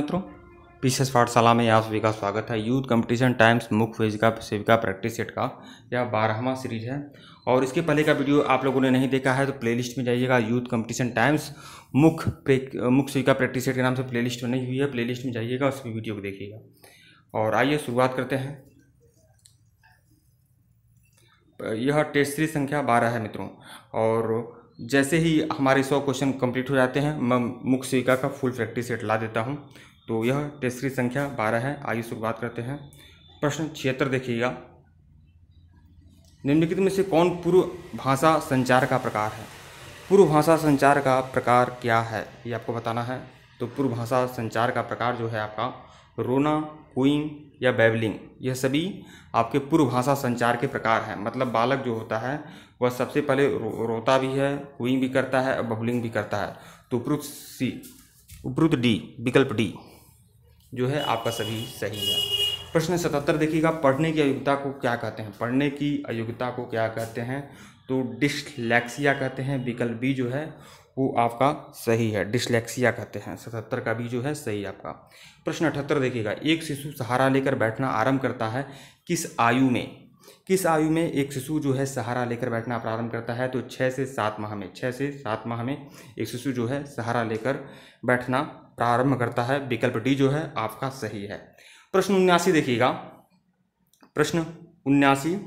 मित्रों, पीसीएस पाठशाला में आप सभी का स्वागत है। यूथ कंपटीशन टाइम्स मुख्य सेविका प्रैक्टिस सेट का यह 12वां सीरीज है और इसके पहले का वीडियो आप लोगों ने नहीं देखा है तो प्लेलिस्ट में जाइएगा। यूथ कंपटीशन टाइम्स मुख्य सेविका प्रैक्टिस सेट के नाम से प्लेलिस्ट बनी हुई है, प्लेलिस्ट में जाइएगा, उस वीडियो को देखिएगा। और आइए शुरुआत करते हैं। यह टेस्ट सीरीज संख्या 12 है मित्रों, और जैसे ही हमारे 100 क्वेश्चन कंप्लीट हो जाते हैं मैं मुख्य सेविका का फुल प्रैक्टिस सेट ला देता हूं। तो यह टेस्ट सीरीज संख्या 12 है। आइए शुरुआत करते हैं। प्रश्न 76 देखिएगा। निम्नलिखित में से कौन पूर्व भाषा संचार का प्रकार है? पूर्व भाषा संचार का प्रकार क्या है ये आपको बताना है। तो पूर्व भाषा संचार का प्रकार जो है आपका रोना, कूइंग या बैबलिंग, यह सभी आपके पूर्व भाषा संचार के प्रकार हैं। मतलब बालक जो होता है वह सबसे पहले रोता भी है, कूइंग भी करता है और बबलिंग भी करता है। तो उपरुक्त डी, विकल्प डी जो है आपका सभी सही है। प्रश्न 77 देखिएगा। पढ़ने की अयोग्यता को क्या कहते हैं? पढ़ने की अयोग्यता को क्या कहते हैं? तो डिस्लेक्सिया कहते हैं। विकल्प बी जो है वो आपका सही है, डिस्लेक्सिया कहते हैं। 77 का भी जो है सही आपका। प्रश्न 78 देखिएगा। एक शिशु सहारा लेकर बैठना आरंभ करता है किस आयु में? किस आयु में एक शिशु जो है सहारा लेकर बैठना प्रारंभ करता है? तो 6 से 7 माह में। 6 से 7 माह में एक शिशु जो है सहारा लेकर बैठना प्रारंभ करता है। विकल्प डी जो है आपका सही है। प्रश्न 79 देखिएगा। प्रश्न 79।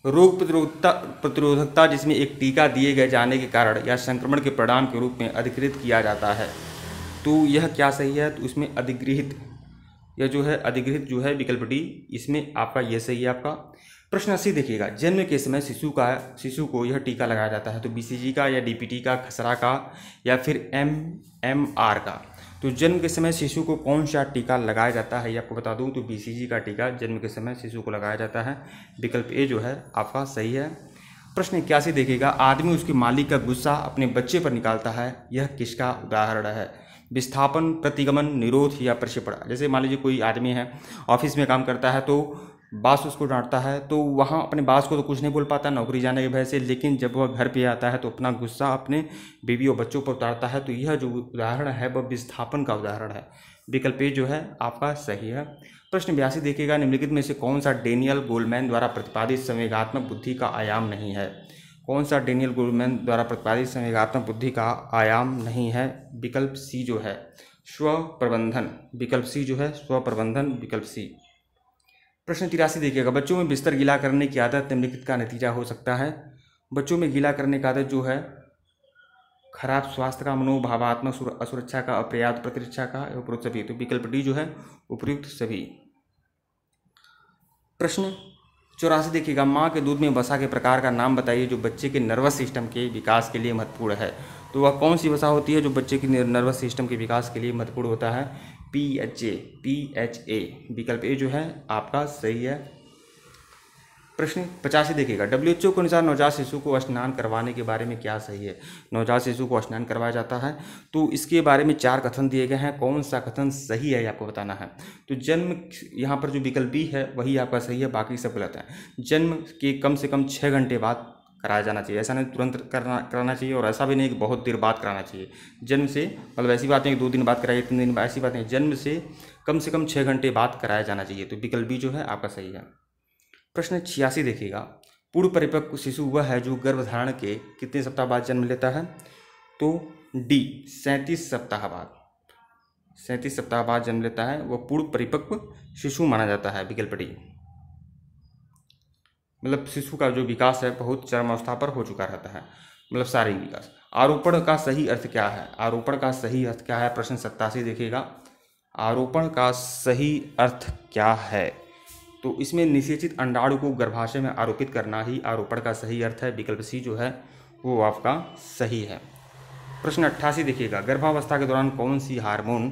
रोग प्रतिरोधकता जिसमें एक टीका दिए गए जाने के कारण या संक्रमण के परिणाम के रूप में अधिकृत किया जाता है, तो यह क्या सही है? तो इसमें अधिगृहित, यह जो है अधिगृहित जो है विकल्प डी, इसमें आपका यह सही है आपका। प्रश्न 80 देखिएगा। जन्म के समय शिशु को यह टीका लगाया जाता है, तो बीसीजी का या डीपीटी का, खसरा का या फिर एमएमआर का। तो जन्म के समय शिशु को कौन सा टीका लगाया जाता है ये आपको बता दूं, तो बीसीजी का टीका जन्म के समय शिशु को लगाया जाता है। विकल्प ए जो है आपका सही है। प्रश्न 81 देखिएगा। आदमी उसके मालिक का गुस्सा अपने बच्चे पर निकालता है, यह किसका उदाहरण है? विस्थापन, प्रतिगमन, निरोध या प्रक्षेपण। जैसे मान लीजिए कोई आदमी है, ऑफिस में काम करता है, तो बॉस उसको डांटता है, तो वहाँ अपने बॉस को तो कुछ नहीं बोल पाता नौकरी जाने के भय से, लेकिन जब वह घर पे आता है तो अपना गुस्सा अपने बीवी और बच्चों पर उतारता है। तो यह जो उदाहरण है वह विस्थापन का उदाहरण है। विकल्प ए जो है आपका सही है। प्रश्न 82 देखिएगा। निम्नलिखित में से कौन सा डेनियल गोलमैन द्वारा प्रतिपादित संवेगात्मक बुद्धि का आयाम नहीं है? कौन सा डेनियल गोलमैन द्वारा प्रतिपादित संवेगात्मक बुद्धि का आयाम नहीं है? विकल्प सी जो है स्व प्रबंधन। विकल्प सी जो है स्व प्रबंधन, विकल्प सी। प्रश्न 83 देखिएगा। बच्चों में बिस्तर गीला करने की आदत निम्नलिखित का नतीजा हो सकता है? बच्चों में गीला करने की आदत जो है खराब स्वास्थ्य का, मनोभावात्मक असुरक्षा का, अपर्याप्त प्रतिरक्षा का, उपयुक्त सभी। तो विकल्प डी जो है उपयुक्त सभी। प्रश्न 84 देखिएगा। माँ के दूध में वसा के प्रकार का नाम बताइए जो बच्चे के नर्वस सिस्टम के विकास के लिए महत्वपूर्ण है। तो वह कौन सी वसा होती है जो बच्चे की नर्वस सिस्टम के विकास के लिए महत्वपूर्ण होता है? PHA। विकल्प ए जो है आपका सही है। प्रश्न 85 देखिएगा। WHO के अनुसार नवजात शिशु को स्नान करवाने के बारे में क्या सही है? नवजात शिशु को स्नान करवाया जाता है, तो इसके बारे में 4 कथन दिए गए हैं। कौन सा कथन सही है आपको बताना है। तो जन्म, यहाँ पर जो विकल्प बी है वही आपका सही है, बाकी सब गलत है। जन्म के कम से कम 6 घंटे बाद कराया जाना चाहिए। ऐसा नहीं तुरंत कराना चाहिए, और ऐसा भी नहीं कि बहुत देर बाद कराना चाहिए। जन्म से मतलब ऐसी बात नहीं कि 2 दिन बाद कराइए, 3 दिन बाद, ऐसी बात नहीं। जन्म से कम 6 घंटे बाद कराया जाना चाहिए। तो विकल्प बी जो है आपका सही है। प्रश्न 86 देखिएगा। पूर्व परिपक्व शिशु वह है जो गर्भधारण के कितने सप्ताह बाद जन्म लेता है? तो डी 37 सप्ताह बाद। 37 सप्ताह बाद जन्म लेता है, वह पूर्व परिपक्व शिशु माना जाता है। विकल्प डी, मतलब शिशु का जो विकास है बहुत चरमावस्था पर हो चुका रहता है, मतलब शारीरिक विकास। आरोपण का सही अर्थ क्या है? आरोपण का सही अर्थ क्या है? प्रश्न 87 देखिएगा। आरोपण का सही अर्थ क्या है? तो इसमें निषेचित अंडाणु को गर्भाशय में आरोपित करना ही आरोपण का सही अर्थ है। विकल्प सी जो है वो आपका सही है। प्रश्न 88 देखिएगा। गर्भावस्था के दौरान कौन सी हार्मोन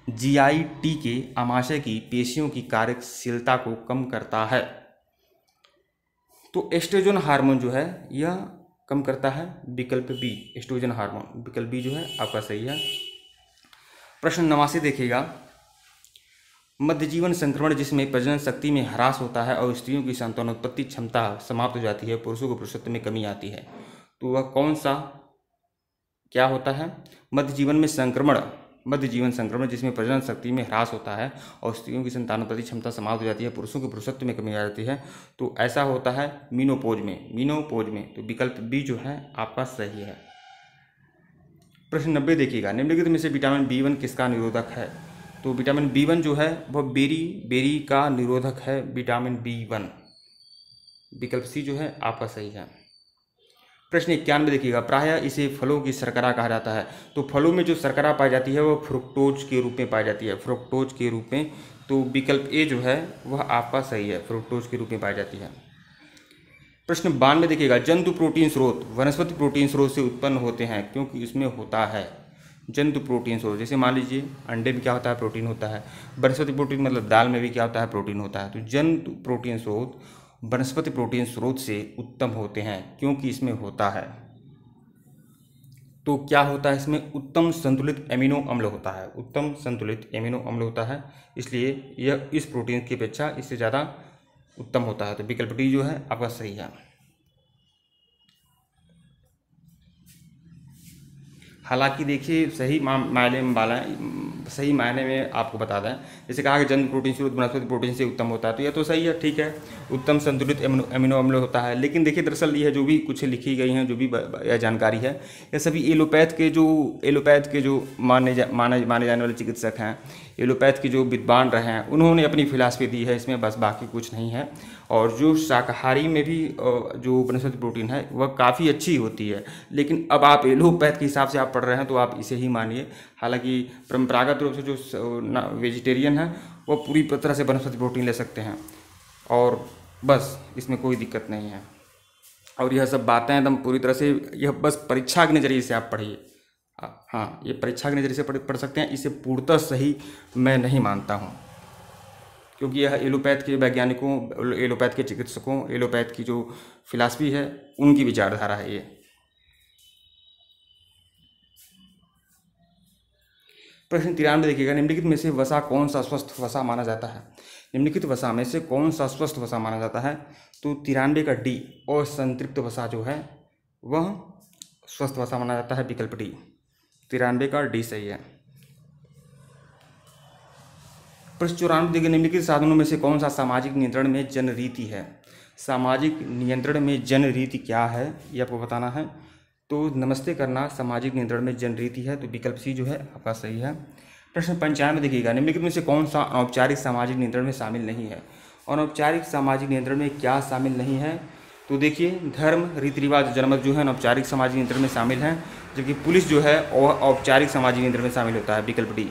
GIT के आमाशय की पेशियों की कार्यशीलता को कम करता है? तो एस्ट्रोजन हार्मोन जो है यह कम करता है। विकल्प बी एस्ट्रोजन हार्मोन, विकल्प बी जो है आपका सही है। प्रश्न 89 देखिएगा। मध्यजीवन संक्रमण जिसमें प्रजनन शक्ति में ह्रास होता है और स्त्रियों की संतानोत्पत्ति क्षमता समाप्त हो जाती है, पुरुषों को पुरुषत्व में कमी आती है, तो वह कौन सा क्या होता है? मध्यजीवन में संक्रमण मध्य जीवन संक्रमण, जिसमें प्रजनन शक्ति में ह्रास होता है और स्त्रियों की संतानोत्पत्ति क्षमता समाप्त हो जाती है, पुरुषों के पुरुषत्व में कमी आ जाती है, तो ऐसा होता है मीनोपोज में। तो विकल्प बी जो है आपका सही है। प्रश्न 90 देखिएगा, निम्नलिखित में से विटामिन B1 किसका निरोधक है? तो विटामिन B1 जो है वह बेरी का निरोधक है, विटामिन B1। विकल्प सी जो है आपका सही है। प्रश्न 91 देखिएगा, प्रायः इसे फलों की शर्करा कहा जाता है। तो फलों में जो शर्करा पाई जाती है वह फ्रुक्टोज के रूप में पाई जाती है, फ्रुक्टोज के रूप में। तो विकल्प ए जो है वह आपका सही है, फ्रुक्टोज के रूप में पाई जाती है। प्रश्न 92 देखिएगा, जंतु प्रोटीन स्रोत वनस्पति प्रोटीन स्रोत से उत्पन्न होते हैं क्योंकि इसमें होता है जंतु प्रोटीन स्रोत। जैसे मान लीजिए अंडे में क्या होता है, प्रोटीन होता है। वनस्पति प्रोटीन मतलब दाल में भी क्या होता है, प्रोटीन होता है। तो जंतु प्रोटीन स्रोत वनस्पति प्रोटीन स्रोत से उत्तम होते हैं क्योंकि इसमें होता है। तो क्या होता है, इसमें उत्तम संतुलित एमिनो अम्ल होता है, उत्तम संतुलित एमिनो अम्ल होता है, इसलिए यह इस प्रोटीन की अपेक्षा इससे ज़्यादा उत्तम होता है। तो विकल्प डी जो है आपका सही है। हालांकि देखिए सही मायने में आपको बता दें, जैसे कहा कि जंतु प्रोटीन स्रोत वनस्पति प्रोटीन से उत्तम होता है, तो यह तो सही है, ठीक है, उत्तम संतुलित एमिनो अम्ल होता है। लेकिन देखिए दरअसल यह जो भी कुछ लिखी गई हैं, जो भी यह जानकारी है, यह सभी एलोपैथ के जो माने जाने वाले चिकित्सक हैं, एलोपैथ के जो विद्वान रहे हैं, उन्होंने अपनी फिलॉसफी दी है इसमें, बस बाकी कुछ नहीं है। और जो शाकाहारी में भी जो वनस्पति प्रोटीन है वह काफ़ी अच्छी होती है, लेकिन अब आप एलोपैथ के हिसाब से आप पढ़ रहे हैं तो आप इसे ही मानिए। हालांकि परंपरागत रूप से जो वेजिटेरियन है वो पूरी तरह से वनस्पति प्रोटीन ले सकते हैं और बस इसमें कोई दिक्कत नहीं है। और यह सब बातें एकदम पूरी तरह से, यह बस परीक्षा के नज़रिए से आप पढ़िए। हाँ, ये परीक्षा के नज़रिए से पढ़ सकते हैं, इसे पूर्णतः सही मैं नहीं मानता हूँ, क्योंकि यह एलोपैथ के वैज्ञानिकों, एलोपैथ के चिकित्सकों, एलोपैथ की जो फिलॉसफी है उनकी विचारधारा है ये। प्रश्न 93 देखिएगा, निम्नलिखित में से वसा कौन सा स्वस्थ वसा माना जाता है? निम्नलिखित वसा में से कौन सा स्वस्थ वसा माना जाता है? तो 93 का डी, और संतृप्त वसा जो है वह स्वस्थ वसा माना जाता है, विकल्प डी। 93 का डी सही है। प्रश्न 94 देखिए, निम्नलिखित साधनों में से कौन सा सामाजिक नियंत्रण में जनरीति है? सामाजिक नियंत्रण में जनरीति क्या है ये आपको बताना है। तो नमस्ते करना सामाजिक नियंत्रण में जनरीति है, तो विकल्प सी जो है आपका सही है। प्रश्न 95 देखिएगा, निम्नलिखित में से कौन सा अनौपचारिक सामाजिक नियंत्रण में शामिल नहीं है? अनौपचारिक सामाजिक नियंत्रण में क्या शामिल नहीं है? तो देखिए धर्म, रीति रिवाज, जनमत जो है अनौपचारिक सामाजिक नियंत्रण में शामिल हैं, जबकि पुलिस जो है वह औपचारिक सामाजिक नियंत्रण में शामिल होता है, विकल्प डी।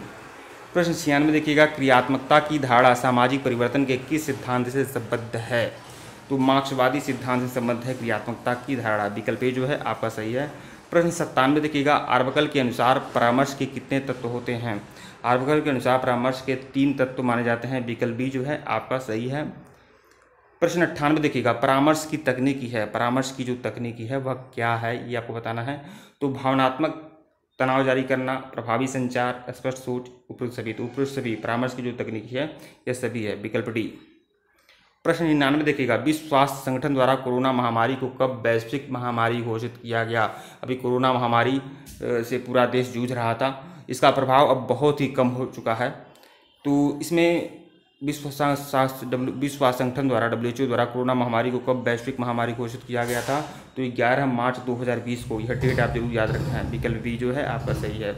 प्रश्न 96 देखिएगा, क्रियात्मकता की धारणा सामाजिक परिवर्तन के किस सिद्धांत से संबद्ध है? तो मार्क्सवादी सिद्धांत से संबद्ध है क्रियात्मकता की धारणा, विकल्प ए जो है आपका सही है। प्रश्न 97 देखिएगा, आर्बकल के अनुसार परामर्श के कितने तत्व होते हैं? आर्बकल के अनुसार परामर्श के 3 तत्व माने जाते हैं, विकल्प बी जो है आपका सही है। प्रश्न 98 देखिएगा, परामर्श की तकनीकी है, परामर्श की जो तकनीकी है वह क्या है ये आपको बताना है। तो भावनात्मक तनाव जारी करना, प्रभावी संचार, स्पष्ट सोच, उपयुक्त सभी। तो उपयुक्त सभी परामर्श की जो तकनीकी है यह सभी है, विकल्प डी। प्रश्न 99 देखिएगा, विश्व स्वास्थ्य संगठन द्वारा कोरोना महामारी को कब वैश्विक महामारी घोषित किया गया? अभी कोरोना महामारी से पूरा देश जूझ रहा था, इसका प्रभाव अब बहुत ही कम हो चुका है। तो इसमें विश्व स्वास्थ्य संगठन द्वारा WHO द्वारा कोरोना महामारी को कब वैश्विक महामारी घोषित किया गया था? तो 11 मार्च 2020 को, यह डेट आप जरूर याद रखना है, विकल्प बी जो है आपका सही है।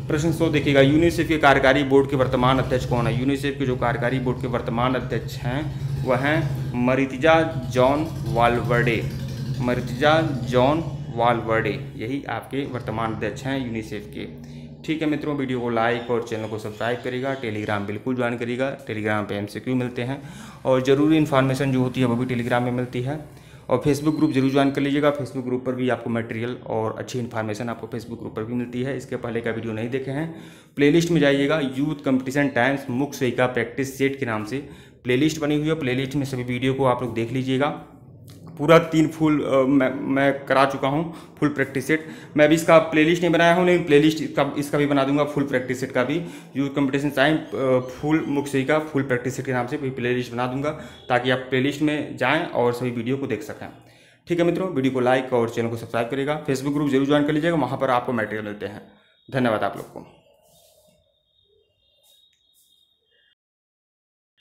प्रश्न 100 देखिएगा, यूनिसेफ के कार्यकारी बोर्ड के वर्तमान अध्यक्ष कौन है? यूनिसेफ के जो कार्यकारी बोर्ड के वर्तमान अध्यक्ष हैं वह हैं मरीतिजा जॉन वालवर्डे, मरीतिजा जॉन वालवर्डे, यही आपके वर्तमान अध्यक्ष हैं यूनिसेफ के। ठीक है मित्रों, वीडियो को लाइक और चैनल को सब्सक्राइब करिएगा, टेलीग्राम बिल्कुल ज्वाइन करिएगा, टेलीग्राम पे MCQ मिलते हैं और ज़रूरी इन्फॉर्मेशन जो होती है वो भी टेलीग्राम में मिलती है। और फेसबुक ग्रुप जरूर ज्वाइन कर लीजिएगा, फेसबुक ग्रुप पर भी आपको मटेरियल और अच्छी इन्फॉर्मेशन आपको फेसबुक ग्रुप पर भी मिलती है। इसके पहले का वीडियो नहीं देखे हैं, प्लेलिस्ट में जाइएगा, यूथ कंपटीशन टाइम्स मुख्य सेविका प्रैक्टिस सेट के नाम से प्लेलिस्ट बनी हुई है, प्लेलिस्ट में सभी वीडियो को आप लोग देख लीजिएगा। पूरा 3 फुल मैं करा चुका हूँ, फुल प्रैक्टिस सेट। मैं अभी इसका प्लेलिस्ट नहीं बनाया हूँ, लेकिन प्लेलिस्ट इसका भी बना दूंगा, फुल प्रैक्टिस सेट का भी, यूथ कंपटीशन टाइम फुल मुख्य सेविका फुल प्रैक्टिस सेट के नाम से भी प्लेलिस्ट बना दूंगा, ताकि आप प्लेलिस्ट में जाएँ और सभी वीडियो को देख सकें। ठीक है मित्रों, वीडियो को लाइक और चैनल को सब्सक्राइब करिएगा, फेसबुक ग्रुप जरूर ज्वाइन कर लीजिएगा, वहाँ पर आपको मटेरियल मिलते हैं। धन्यवाद आप लोग को।